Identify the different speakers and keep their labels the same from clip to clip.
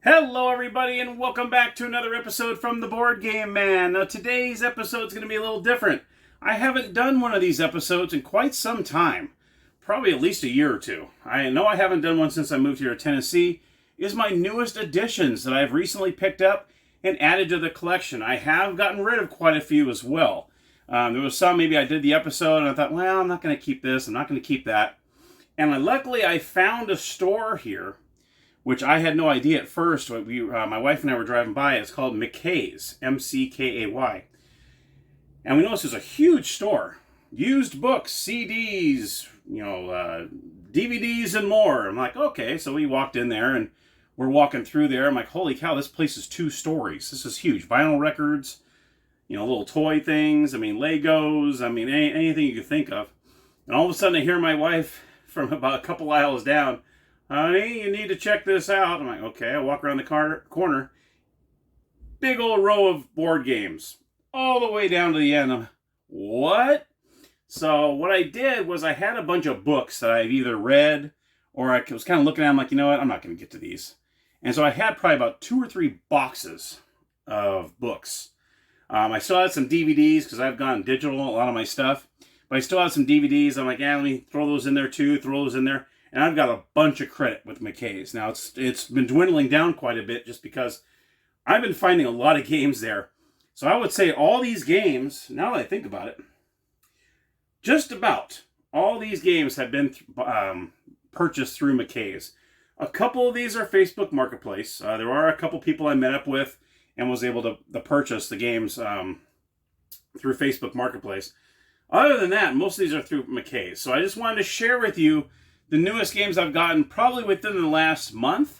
Speaker 1: Hello everybody and welcome back to another episode from the Board Game Man. Now today's episode is going to be a little different. I haven't done one of these episodes in quite some time. Probably at least a year or two. I know I haven't done one since I moved here to Tennessee. It is my newest additions that I've recently picked up and added to the collection. I have gotten rid of quite a few as well. There was some, maybe I did the episode and I thought, well, I'm not going to keep this, I'm not going to keep that. And luckily I found a store here which I had no idea at first. My wife and I were driving by. It's called Machi's, M-C-K-A-Y. And we noticed there's a huge store. Used books, CDs, DVDs and more. I'm like, okay. So we walked in there and we're walking through there. I'm like, holy cow, this place is 2 stories. This is huge. Vinyl records, little toy things. Legos. Anything you could think of. And all of a sudden I hear my wife from about a couple aisles down, honey, you need to check this out. I'm like, okay. I walk around the corner. Big old row of board games. All the way down to the end. I'm like, what? So what I did was I had a bunch of books that I've either read or I was kind of looking at them like, you know what? I'm not going to get to these. And so I had probably about 2 or 3 boxes of books. I still had some DVDs because I've gone digital, a lot of my stuff. But I still have some DVDs. I'm like, yeah, let me throw those in there too. Throw those in there. And I've got a bunch of credit with Machi's. Now, it's been dwindling down quite a bit just because I've been finding a lot of games there. So I would say all these games, now that I think about it, just about all these games have been purchased through Machi's. A couple of these are Facebook Marketplace. There are a couple people I met up with and was able to purchase the games through Facebook Marketplace. Other than that, most of these are through Machi's. So I just wanted to share with you the newest games I've gotten probably within the last month,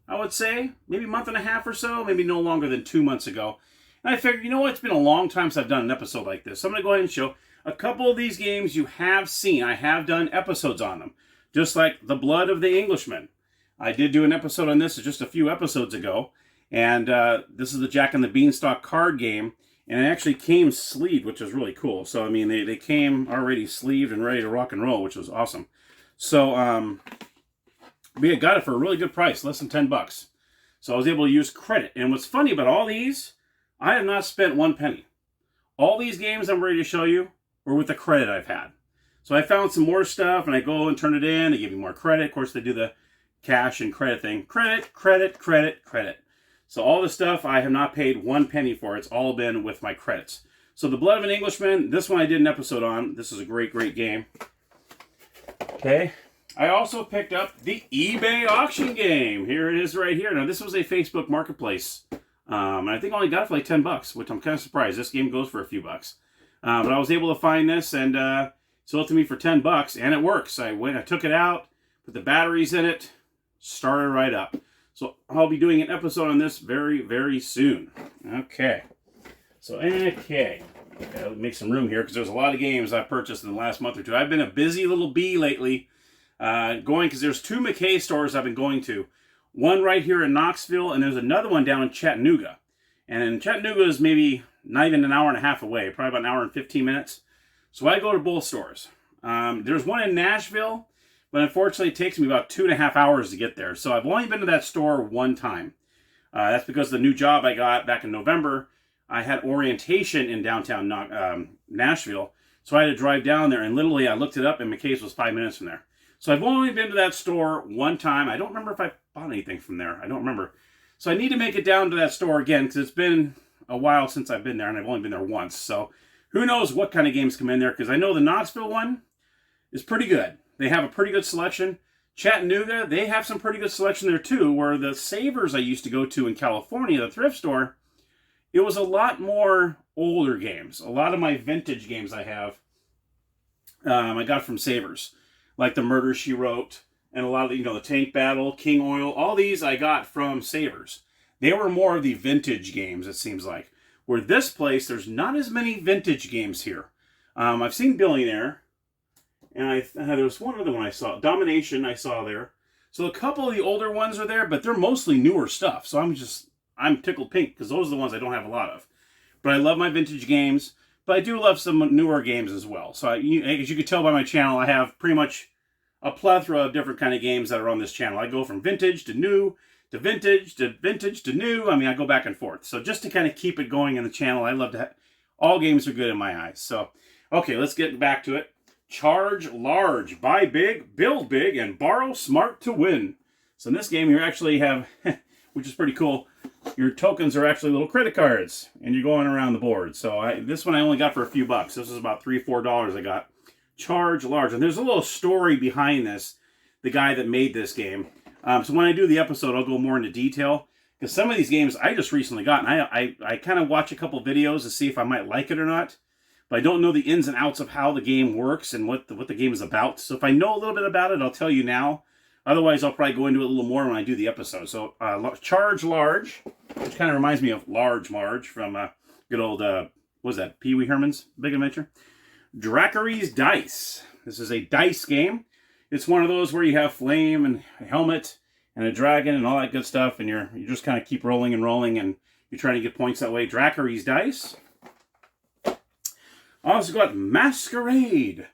Speaker 1: I would say. Maybe a month and a half or so, maybe no longer than 2 months ago. And I figured, it's been a long time since I've done an episode like this. So I'm going to go ahead and show a couple of these games you have seen. I have done episodes on them. Just like The Blood of the Englishman. I did do an episode on this just a few episodes ago. And this is the Jack and the Beanstalk card game. And it actually came sleeved, which was really cool. So, they came already sleeved and ready to rock and roll, which was awesome. So, we got it for a really good price, less than $10. So I was able to use credit. And what's funny about all these, I have not spent 1 penny. All these games I'm ready to show you were with the credit I've had. So I found some more stuff, and I go and turn it in. They give me more credit. Of course, they do the cash and credit thing. Credit, credit, credit, credit. So all the stuff I have not paid 1 penny for. It's all been with my credits. So The Blood of an Englishman, this one I did an episode on. This is a great, great game. Okay, I also picked up the eBay auction game. Here it is right here. Now, this was a Facebook Marketplace. And I think I only got it for like $10, which I'm kind of surprised. This game goes for a few bucks. But I was able to find this and sold it to me for $10, and it works. I took it out, put the batteries in it, started right up. So I'll be doing an episode on this very, very soon. Okay. So, I'll make some room here because there's a lot of games I've purchased in the last month or two. I've been a busy little bee lately going because there's 2 Machi's stores I've been going to. One right here in Knoxville, and there's another one down in Chattanooga. And Chattanooga is maybe not even an hour and a half away, probably about an hour and 15 minutes. So I go to both stores. There's one in Nashville, but unfortunately it takes me about 2.5 hours to get there. So I've only been to that store 1 time. That's because the new job I got back in November, I had orientation in downtown Nashville, so I had to drive down there, and literally I looked it up, and Machi's was 5 minutes from there. So I've only been to that store 1 time. I don't remember if I bought anything from there. I don't remember. So I need to make it down to that store again, because it's been a while since I've been there, and I've only been there once. So who knows what kind of games come in there, because I know the Knoxville one is pretty good. They have a pretty good selection. Chattanooga, they have some pretty good selection there too, where the Savers I used to go to in California, the thrift store, it was a lot more older games. A lot of my vintage games I have, I got from Savers. Like the Murder, She Wrote, and a lot of the Tank Battle, King Oil, all these I got from Savers. They were more of the vintage games, it seems like. Where this place, there's not as many vintage games here. I've seen Billionaire, and there was one other one I saw. Domination I saw there. So a couple of the older ones are there, but they're mostly newer stuff. So I'm tickled pink because those are the ones I don't have a lot of. But I love my vintage games, but I do love some newer games as well. So as you can tell by my channel, I have pretty much a plethora of different kind of games that are on this channel. I go from vintage to new to vintage to new. I mean, I go back and forth. So just to kind of keep it going in the channel, I love to all games are good in my eyes. So, okay, let's get back to it. Charge large, buy big, build big, and borrow smart to win. So in this game, you actually have, which is pretty cool, your tokens are actually little credit cards, and you're going around the board. So this one I only got for a few bucks. This was about $3 or $4 I got. Charge large. And there's a little story behind this, the guy that made this game. So when I do the episode, I'll go more into detail. Because some of these games I just recently got, and I kind of watch a couple videos to see if I might like it or not. But I don't know the ins and outs of how the game works and what the game is about. So if I know a little bit about it, I'll tell you now. Otherwise, I'll probably go into it a little more when I do the episode. So, Charge Large, which kind of reminds me of Large Marge from good old, what was that, Pee Wee Herman's Big Adventure? Drackery's Dice. This is a dice game. It's one of those where you have flame and a helmet and a dragon and all that good stuff, and you just kind of keep rolling, and you're trying to get points that way. Drackery's Dice. I also got Masquerade.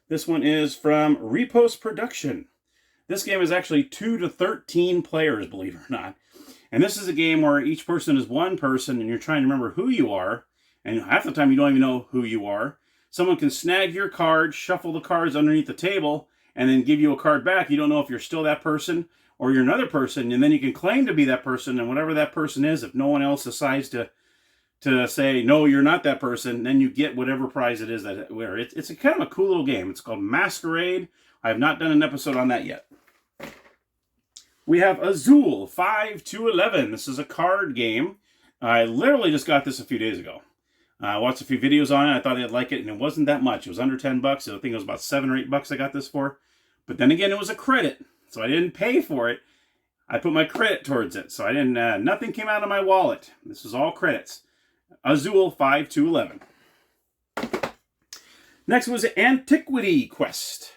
Speaker 1: This one is from Repost Production. This game is actually 2 to 13 players, believe it or not. And this is a game where each person is one person, and you're trying to remember who you are. And half the time, you don't even know who you are. Someone can snag your card, shuffle the cards underneath the table, and then give you a card back. You don't know if you're still that person or you're another person. And then you can claim to be that person, and whatever that person is, if no one else decides to say, no, you're not that person, then you get whatever prize it is that where it's a kind of a cool little game. It's called Masquerade. I have not done an episode on that yet. We have Azul 5 to 11. This is a card game. I literally just got this a few days ago. I watched a few videos on it. I thought I'd like it, and it wasn't that much. It was under 10 bucks. I think it was about 7 or 8 bucks I got this for. But then again, it was a credit, so I didn't pay for it. I put my credit towards it, so I didn't. Nothing came out of my wallet. This is all credits. Azul 5 to 11. Next was Antiquity Quest.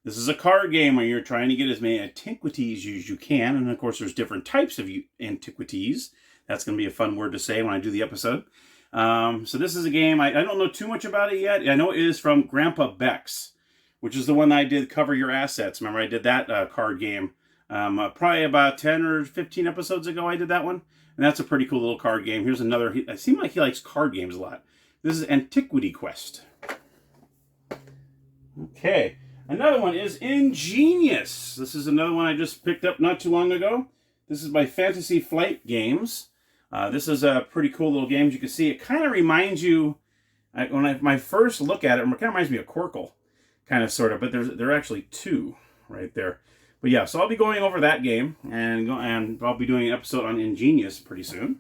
Speaker 1: This is a card game where you're trying to get as many antiquities as you can. And, of course, there's different types of antiquities. That's going to be a fun word to say when I do the episode. So this is a game. I don't know too much about it yet. I know it is from Grandpa Beck's, which is the one I did, Cover Your Assets. Remember, I did that card game probably about 10 or 15 episodes ago. I did that one. And that's a pretty cool little card game. Here's another. It seems like he likes card games a lot. This is Antiquity Quest. Okay. Another one is Ingenious. This is another one I just picked up not too long ago. This is by Fantasy Flight Games. This is a pretty cool little game. As you can see, it kind of reminds you, my first look at it, it kind of reminds me of Quirkle, kind of, sort of, but there are actually two right there. But yeah, so I'll be going over that game, and I'll be doing an episode on Ingenious pretty soon.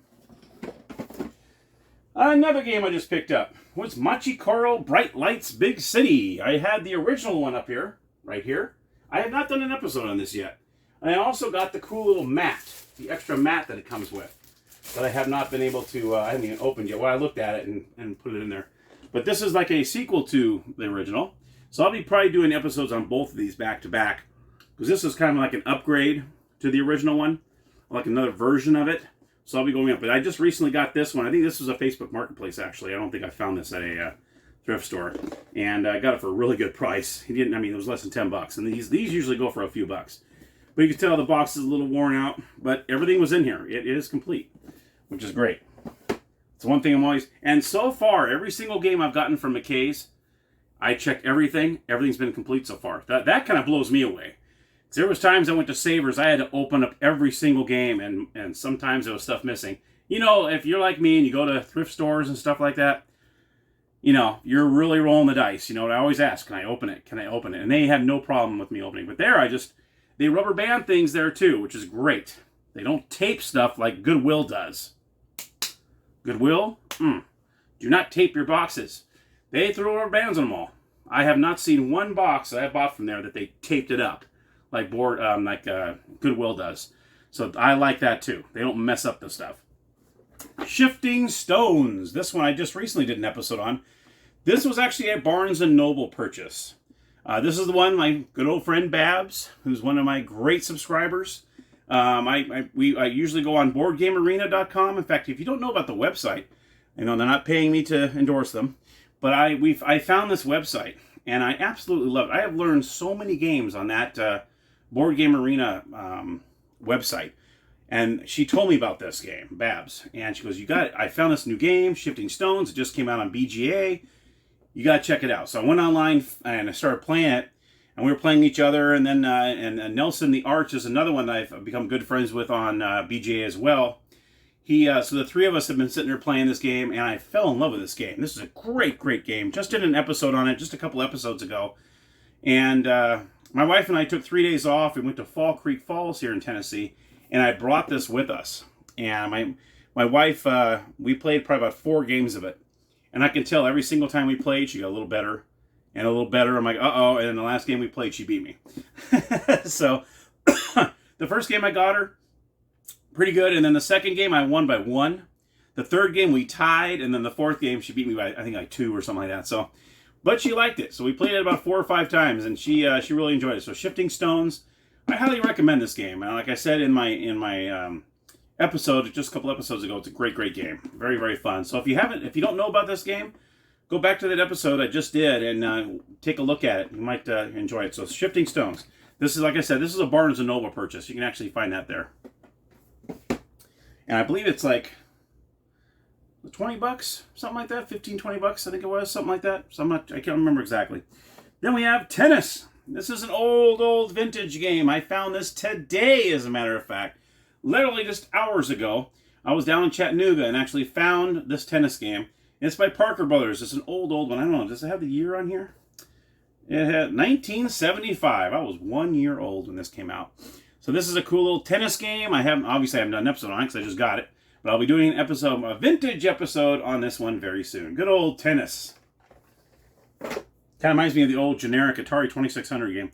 Speaker 1: Another game I just picked up was Machi Bright Lights Big City. I had the original one up here, right here. I have not done an episode on this yet. And I also got the cool little mat, the extra mat that it comes with, that I have not been able to, I haven't even opened yet. Well, I looked at it and put it in there. But this is like a sequel to the original. So I'll be probably doing episodes on both of these back to back, because this is kind of like an upgrade to the original one, like another version of it. So I'll be going up. But I just recently got this one. I think this was a Facebook Marketplace, actually. I don't think I found this at a thrift store. And I got it for a really good price. It was less than 10 bucks. And these usually go for a few bucks. But you can tell the box is a little worn out. But everything was in here. It is complete, which is great. It's one thing I'm always... And so far, every single game I've gotten from McKay's, I checked everything. Everything's been complete so far. That kind of blows me away. There was times I went to Savers, I had to open up every single game, and sometimes there was stuff missing. You know, if you're like me and you go to thrift stores and stuff like that, you know, you're really rolling the dice. You know, I always ask, can I open it? Can I open it? And they had no problem with me opening. But there, they rubber band things there too, which is great. They don't tape stuff like Goodwill does. Goodwill? Do not tape your boxes. They throw rubber bands on them all. I have not seen one box that I bought from there that they taped it up. Like Goodwill does. So I like that too. They don't mess up the stuff. Shifting Stones. This one I just recently did an episode on. This was actually a Barnes & Noble purchase. This is the one my good old friend Babs, who's one of my great subscribers. I usually go on BoardGameArena.com. In fact, if you don't know about the website, you know, they're not paying me to endorse them, but I found this website and I absolutely love it. I have learned so many games on that Board Game Arena website. And she told me about this game, Babs. And she goes, I found this new game, Shifting Stones. It just came out on BGA. You got to check it out. So I went online and I started playing it. And we were playing each other. And then and Nelson the Arch is another one that I've become good friends with on BGA as well. So the three of us have been sitting there playing this game. And I fell in love with this game. This is a great, great game. Just did an episode on it just a couple episodes ago. And my wife and I took 3 days off. We went to Fall Creek Falls here in Tennessee. And I brought this with us. And my wife, we played probably about 4 games of it. And I can tell every single time we played, she got a little better. And a little better. I'm like, uh-oh. And then the last game we played, she beat me. So, the first game I got her, pretty good. And then the second game, I won by 1. The third game, we tied. And then the fourth game, she beat me by, I think, like 2 or something like that. So, but she liked it. So we played it about 4 or 5 times. And she really enjoyed it. So, Shifting Stones, I highly recommend this game. And like I said in my episode, just a couple episodes ago, it's a great, great game. Very, very fun. So if you don't know about this game, go back to that episode I just did and take a look at it. You might enjoy it. So Shifting Stones. This is, like I said, this is a Barnes & Noble purchase. You can actually find that there. And I believe it's like $20, something like that. 15, $20, I think it was, something like that. So I can't remember exactly. Then we have tennis. This is an old vintage game. I found this today, as a matter of fact. Literally just hours ago. I was down in Chattanooga and actually found this tennis game. It's by Parker Brothers. It's an old one. I don't know. Does it have the year on here? It had 1975. I was 1 year old when this came out. So this is a cool little tennis game. I haven't done an episode on it because I just got it. But I'll be doing a vintage episode on this one very soon. Good old tennis. Kind of reminds me of the old generic Atari 2600 game.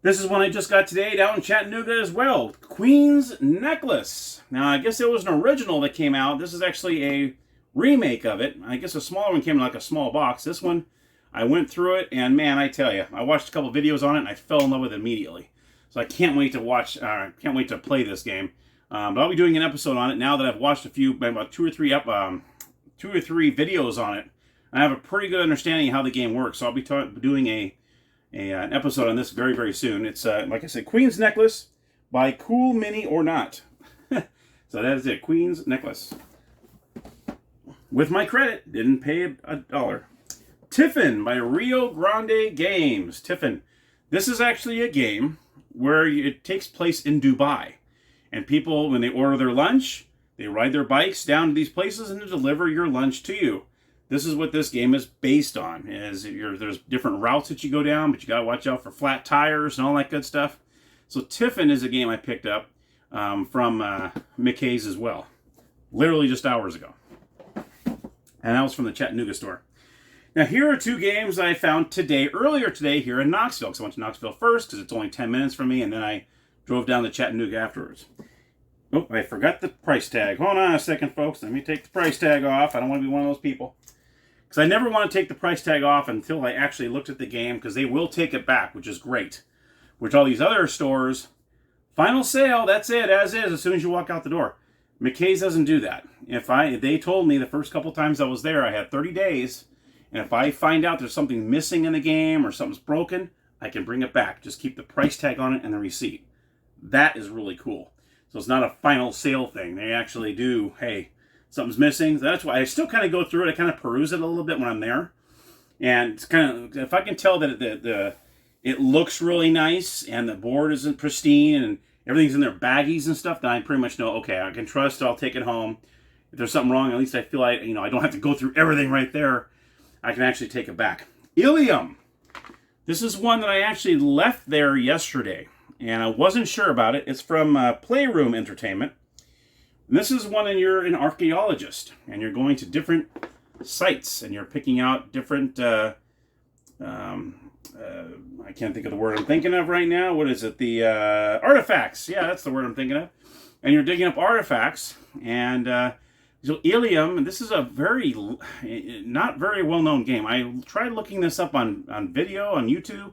Speaker 1: This is one I just got today down in Chattanooga as well. Queen's Necklace. Now, I guess it was an original that came out. This is actually a remake of it. I guess a smaller one came in like a small box. This one, I went through it, and man, I tell you, I watched a couple videos on it, and I fell in love with it immediately. So I can't wait to play this game. But I'll be doing an episode on it now that I've watched about 2 or 3 videos on it. I have a pretty good understanding of how the game works, so I'll be doing an episode on this very, very soon. It's, like I said, Queen's Necklace by Cool Mini or Not. So that is it, Queen's Necklace. With my credit, didn't pay $1. Tiffin by Rio Grande Games. Tiffin. This is actually a game where it takes place in Dubai. And people, when they order their lunch, they ride their bikes down to these places and they deliver your lunch to you. This is what this game is based on. There's different routes that you go down, but you got to watch out for flat tires and all that good stuff. So Tiffin is a game I picked up from McKay's as well. Literally just hours ago. And that was from the Chattanooga store. Now here are 2 games I found earlier today here in Knoxville. Because I went to Knoxville first because it's only 10 minutes from me. And then I drove down to Chattanooga afterwards. Oh, I forgot the price tag. Hold on a second, folks. Let me take the price tag off. I don't want to be one of those people. Because I never want to take the price tag off until I actually looked at the game, because they will take it back, which is great. Which all these other stores, final sale, that's it, as is, as soon as you walk out the door. McKay's doesn't do that. If they told me the first couple times I was there, I had 30 days, and if I find out there's something missing in the game or something's broken, I can bring it back. Just keep the price tag on it and the receipt. That is really cool. So it's not a final sale thing. They actually do, hey, something's missing. That's why I still kind of go through it. I kind of peruse it a little bit when I'm there. And it's kind of, if I can tell that it looks really nice and the board isn't pristine and everything's in their baggies and stuff, then I pretty much know, okay, I can trust, I'll take it home. If there's something wrong, at least I feel like, I don't have to go through everything right there. I can actually take it back. Ilium. This is one that I actually left there yesterday, and I wasn't sure about it. It's from Playroom Entertainment. And this is one, and you're an archaeologist, and you're going to different sites, and you're picking out different, I can't think of the word I'm thinking of right now. What is it? The artifacts. Yeah, that's the word I'm thinking of. And you're digging up artifacts, and so Ilium, and this is a not very well-known game. I tried looking this up on video, on YouTube.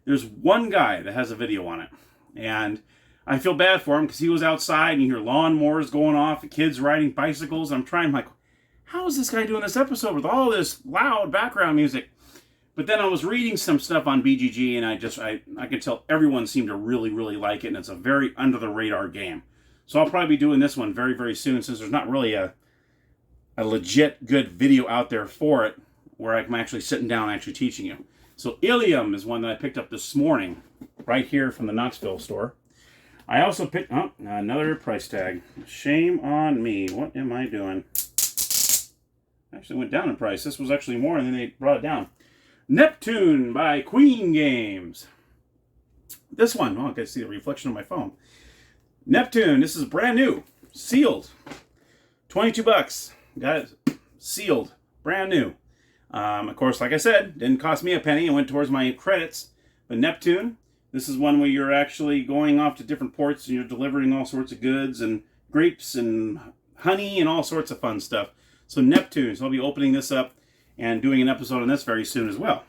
Speaker 1: There's one guy that has a video on it, and I feel bad for him because he was outside and you hear lawnmowers going off, kids riding bicycles. I'm like, how is this guy doing this episode with all this loud background music? But then I was reading some stuff on BGG, and I could tell everyone seemed to really, really like it, and it's a very under-the-radar game. So I'll probably be doing this one very, very soon, since there's not really a legit good video out there for it where I'm actually sitting down and actually teaching you. So Ilium is one that I picked up this morning right here from the Knoxville store. I also picked up another price tag. Shame on me. What am I doing? Actually went down in price. This was actually more, and then they brought it down. Neptune by Queen Games. This one, oh, I can see the reflection of my phone. Neptune, this is brand new, sealed, 22 bucks. Got it sealed, brand new. Of course, like I said, didn't cost me a penny. It went towards my credits. But Neptune, this is one where you're actually going off to different ports and you're delivering all sorts of goods and grapes and honey and all sorts of fun stuff. So Neptune, so I'll be opening this up and doing an episode on this very soon as well.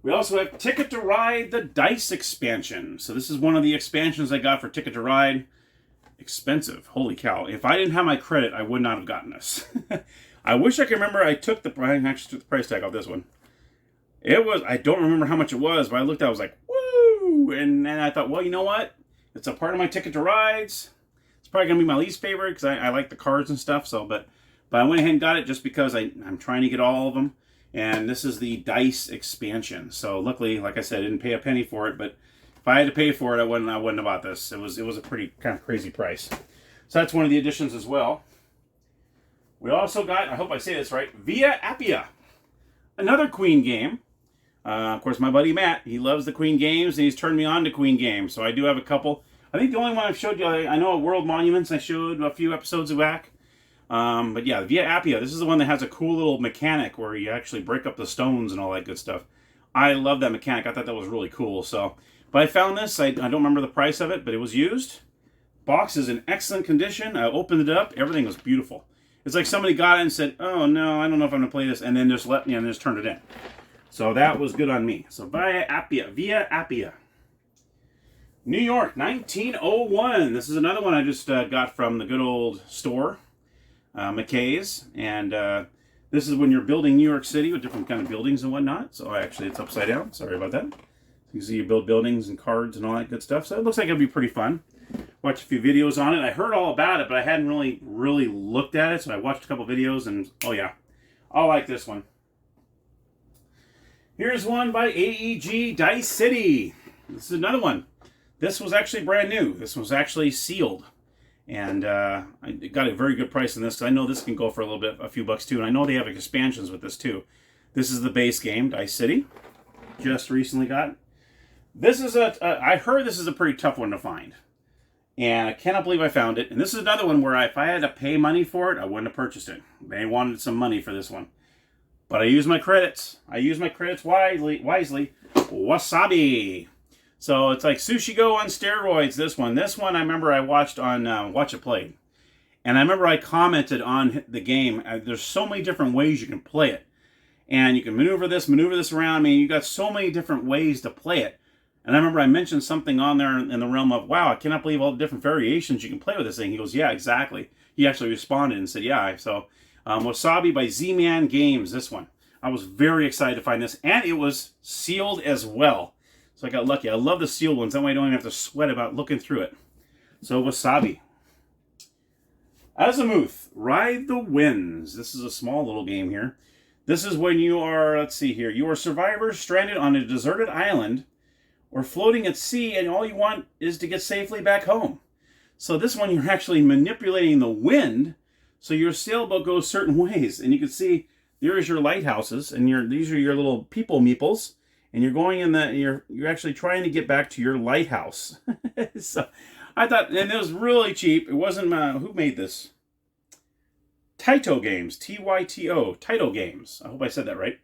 Speaker 1: We also have Ticket to Ride, the Dice expansion. So this is one of the expansions I got for Ticket to Ride. Expensive, holy cow. If I didn't have my credit, I would not have gotten this. I wish I could remember. I actually took the price tag off this one. I don't remember how much it was, but I looked at it, I was like, woo! And then I thought, well, you know what? It's a part of my Ticket to Rides. It's probably going to be my least favorite because I like the cards and stuff. So, but I went ahead and got it just because I'm trying to get all of them. And this is the Dice expansion. So luckily, like I said, I didn't pay a penny for it. But if I had to pay for it, I wouldn't have bought this. It was a pretty kind of crazy price. So that's one of the additions as well. We also got, I hope I say this right, Via Appia. Another Queen game. Of course, my buddy Matt, he loves the Queen games, and he's turned me on to Queen games. So I do have a couple. I think the only one I've showed you, I know World Monuments, I showed a few episodes back. But yeah, Via Appia, this is the one that has a cool little mechanic where you actually break up the stones and all that good stuff. I love that mechanic. I thought that was really cool. So, but I found this. I don't remember the price of it, but it was used. Box is in excellent condition. I opened it up. Everything was beautiful. It's like somebody got it and said, oh no, I don't know if I'm going to play this, and then just let me and just turned it in. So that was good on me. So Via Appia. New York, 1901. This is another one I just got from the good old store, McKay's. And this is when you're building New York City with different kind of buildings and whatnot. So actually it's upside down. Sorry about that. You can see you build buildings and cards and all that good stuff. So it looks like it'll be pretty fun. Watched a few videos on it. I heard all about it, but I hadn't really looked at it. So I watched a couple videos and, oh yeah, I like this one. Here's one by AEG Dice City. This is another one. This was actually brand new. This was actually sealed. And I got a very good price on this, because I know this can go for a few bucks too. And I know they have expansions with this too. This is the base game, Dice City. Just recently got. This is I heard this is a pretty tough one to find. And I cannot believe I found it. And this is another one where if I had to pay money for it, I wouldn't have purchased it. They wanted some money for this one. But I use my credits. I use my credits wisely. Wasabi. So it's like Sushi Go on steroids, this one. This one I remember I watched on Watch It Played. And I remember I commented on the game. There's so many different ways you can play it. And you can maneuver this around. I mean, you got so many different ways to play it. And I remember I mentioned something on there in the realm of, wow, I cannot believe all the different variations you can play with this thing. He goes, yeah, exactly. He actually responded and said, yeah. So Wasabi by Z-Man Games, this one. I was very excited to find this. And it was sealed as well. So I got lucky. I love the sealed ones. That way I don't even have to sweat about looking through it. So Wasabi. Azimuth, Ride the Winds. This is a small little game here. This is when you are, let's see here, you are survivors stranded on a deserted island or floating at sea, and all you want is to get safely back home. So this one, you're actually manipulating the wind, so your sailboat goes certain ways. And you can see, there's your lighthouses, and these are your little people meeples, and you're going in you're actually trying to get back to your lighthouse. So I thought, and it was really cheap. It wasn't, who made this? Taito Games, T-Y-T-O, Taito Games. I hope I said that right.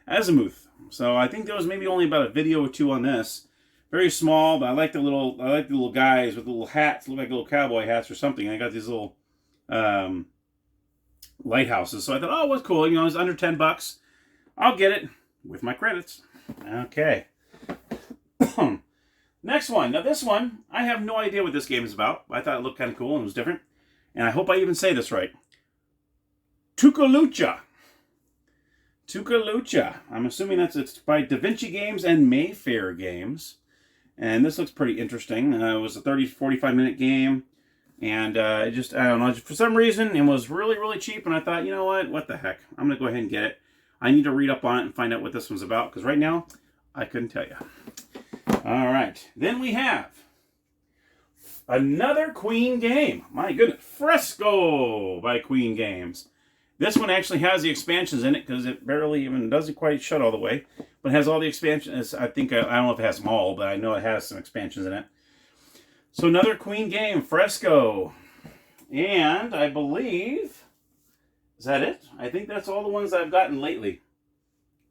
Speaker 1: Azimuth. So I think there was maybe only about a video or two on this. Very small, but I like the little guys with the little hats, look like little cowboy hats or something. And I got these little lighthouses. So I thought, oh, what's cool? You know, it's under 10 bucks. I'll get it with my credits. Okay. Next one. Now this one, I have no idea what this game is about. I thought it looked kind of cool and it was different. And I hope I even say this right. Tukalucha. I'm assuming it's by Da Vinci Games and Mayfair Games. And this looks pretty interesting. It was a 45 minute game. And I don't know, for some reason, it was really, really cheap. And I thought, you know what the heck? I'm going to go ahead and get it. I need to read up on it and find out what this one's about. Because right now, I couldn't tell you. All right. Then we have another Queen game. My goodness. Fresco by Queen Games. This one actually has the expansions in it because it barely even doesn't quite shut all the way. But it has all the expansions. I think, I don't know if it has them all, but I know it has some expansions in it. So another Queen game, Fresco. And I believe, is that it? I think that's all the ones I've gotten lately.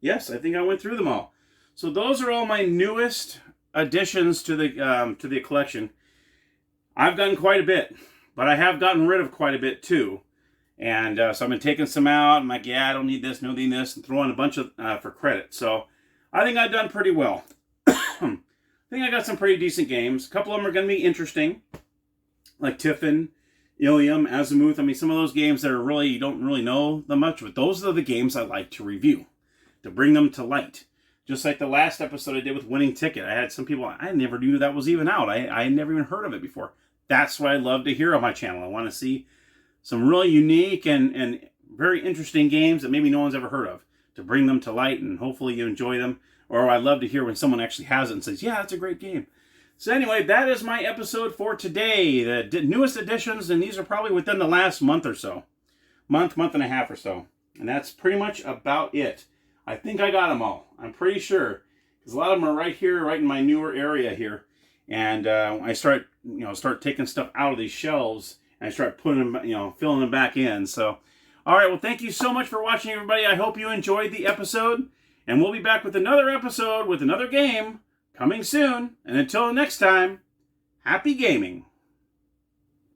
Speaker 1: Yes, I think I went through them all. So those are all my newest additions to the collection. I've gotten quite a bit, but I have gotten rid of quite a bit too. And so I've been taking some out. I'm like, yeah, I don't need this, no need this, and throwing a bunch of for credit. So I think I've done pretty well. I think I got some pretty decent games. A couple of them are going to be interesting, like Tiffin, Ilium, Azimuth. I mean, some of those games that are really, you don't really know them much, but those are the games I like to review, to bring them to light. Just like the last episode I did with Winning Ticket. I had some people, I never knew that was even out. I never even heard of it before. That's what I love to hear on my channel. I want to see some really unique and very interesting games that maybe no one's ever heard of, to bring them to light, and hopefully you enjoy them. Or I love to hear when someone actually has it and says, yeah, that's a great game. So anyway, that is my episode for today. The newest additions, and these are probably within the last month or so. Month and a half or so. And that's pretty much about it. I think I got them all. I'm pretty sure. Because a lot of them are right here, right in my newer area here. And I start taking stuff out of these shelves, and I start putting them, filling them back in. So, all right, well, thank you so much for watching, everybody. I hope you enjoyed the episode. And we'll be back with another episode with another game coming soon. And until next time, happy gaming.